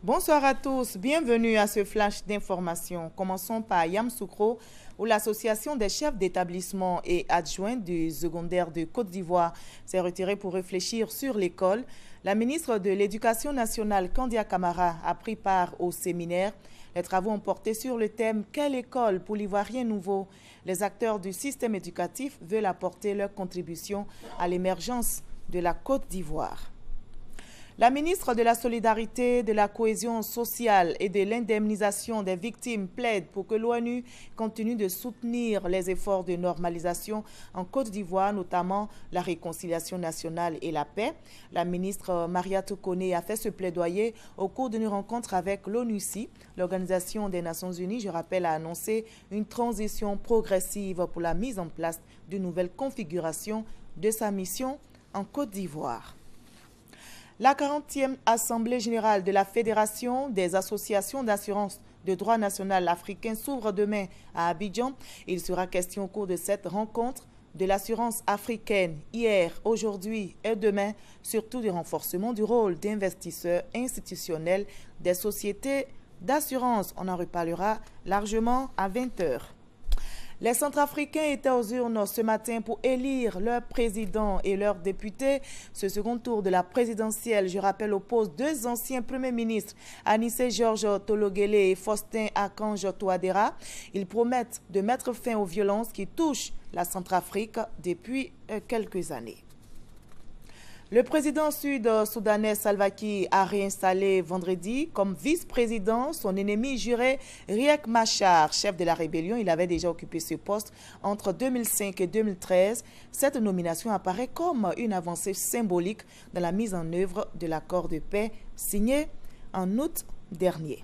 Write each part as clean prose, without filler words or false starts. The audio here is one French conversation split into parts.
Bonsoir à tous, bienvenue à ce flash d'information. Commençons par Yamoussoukro, où l'association des chefs d'établissement et adjoints du secondaire de Côte d'Ivoire s'est retirée pour réfléchir sur l'école. La ministre de l'Éducation nationale, Kandia Camara, a pris part au séminaire. Les travaux ont porté sur le thème « Quelle école pour l'Ivoirien nouveau ?» Les acteurs du système éducatif veulent apporter leur contribution à l'émergence de la Côte d'Ivoire. La ministre de la Solidarité, de la Cohésion sociale et de l'indemnisation des victimes plaide pour que l'ONU continue de soutenir les efforts de normalisation en Côte d'Ivoire, notamment la réconciliation nationale et la paix. La ministre Mariatou Koné a fait ce plaidoyer au cours d'une rencontre avec l'ONUCI. L'Organisation des Nations Unies, je rappelle, a annoncé une transition progressive pour la mise en place d'une nouvelle configuration de sa mission en Côte d'Ivoire. La 40e Assemblée générale de la Fédération des associations d'assurance de droit national africain s'ouvre demain à Abidjan. Il sera question au cours de cette rencontre de l'assurance africaine hier, aujourd'hui et demain, surtout du renforcement du rôle d'investisseurs institutionnels des sociétés d'assurance. On en reparlera largement à 20 h. Les Centrafricains étaient aux urnes ce matin pour élire leur président et leurs députés. Ce second tour de la présidentielle, je rappelle, oppose deux anciens premiers ministres, Anissé Georges Tologele et Faustin Archange Touadéra. Ils promettent de mettre fin aux violences qui touchent la Centrafrique depuis quelques années. Le président sud-soudanais Salva Kiir a réinstallé vendredi comme vice-président son ennemi juré Riek Machar, chef de la rébellion. Il avait déjà occupé ce poste entre 2005 et 2013. Cette nomination apparaît comme une avancée symbolique dans la mise en œuvre de l'accord de paix signé en août dernier.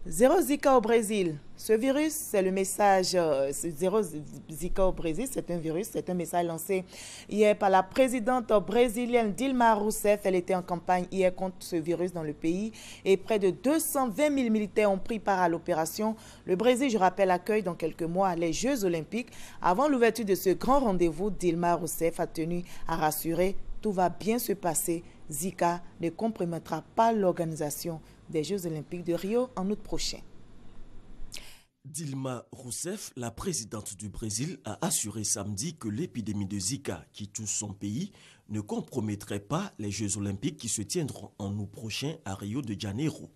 Zéro Zika au Brésil. Ce virus, c'est le message, Zéro Zika au Brésil, c'est un virus, c'est un message lancé hier par la présidente brésilienne Dilma Rousseff. Elle était en campagne hier contre ce virus dans le pays et près de 220 000 militaires ont pris part à l'opération. Le Brésil, je rappelle, accueille dans quelques mois les Jeux Olympiques. Avant l'ouverture de ce grand rendez-vous, Dilma Rousseff a tenu à rassurer « Tout va bien se passer. Zika ne compromettra pas l'organisation des Jeux Olympiques de Rio en août prochain. » Dilma Rousseff, la présidente du Brésil, a assuré samedi que l'épidémie de Zika qui touche son pays ne compromettrait pas les Jeux Olympiques qui se tiendront en août prochain à Rio de Janeiro.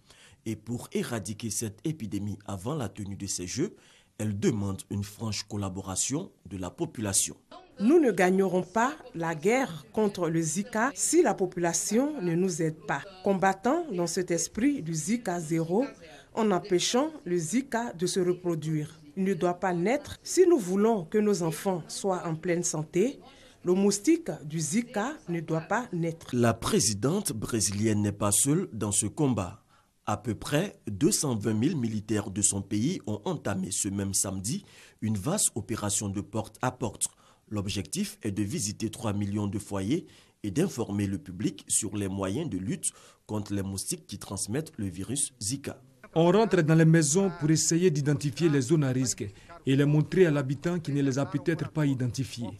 Et pour éradiquer cette épidémie avant la tenue de ces Jeux, elle demande une franche collaboration de la population. Nous ne gagnerons pas la guerre contre le Zika si la population ne nous aide pas. Combattant dans cet esprit du Zika zéro, en empêchant le Zika de se reproduire. Il ne doit pas naître. Si nous voulons que nos enfants soient en pleine santé, le moustique du Zika ne doit pas naître. La présidente brésilienne n'est pas seule dans ce combat. À peu près 220 000 militaires de son pays ont entamé ce même samedi une vaste opération de porte à porte. L'objectif est de visiter 3 millions de foyers et d'informer le public sur les moyens de lutte contre les moustiques qui transmettent le virus Zika. On rentre dans les maisons pour essayer d'identifier les zones à risque et les montrer à l'habitant qui ne les a peut-être pas identifiées.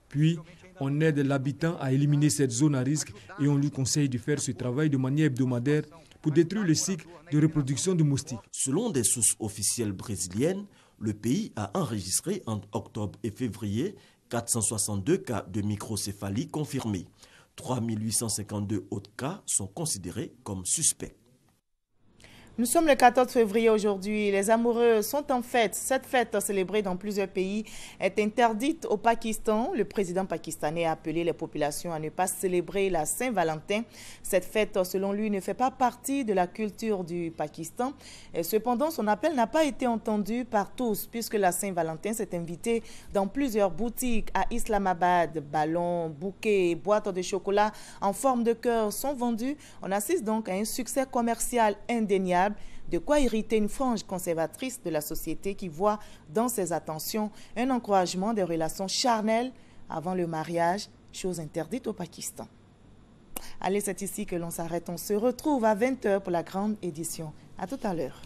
Puis, on aide l'habitant à éliminer cette zone à risque et on lui conseille de faire ce travail de manière hebdomadaire pour détruire le cycle de reproduction de moustiques. Selon des sources officielles brésiliennes, le pays a enregistré entre octobre et février 462 cas de microcéphalie confirmés. 3 852 autres cas sont considérés comme suspects. Nous sommes le 14 février aujourd'hui. Les amoureux sont en fête. Cette fête célébrée dans plusieurs pays est interdite au Pakistan. Le président pakistanais a appelé les populations à ne pas célébrer la Saint-Valentin. Cette fête, selon lui, ne fait pas partie de la culture du Pakistan. Et cependant, son appel n'a pas été entendu par tous puisque la Saint-Valentin s'est invitée dans plusieurs boutiques à Islamabad. Ballons, bouquets et boîtes de chocolat en forme de cœur sont vendus. On assiste donc à un succès commercial indéniable. De quoi irriter une frange conservatrice de la société qui voit dans ses attentions un encouragement des relations charnelles avant le mariage, chose interdite au Pakistan. Allez, c'est ici que l'on s'arrête. On se retrouve à 20 h pour la grande édition. À tout à l'heure.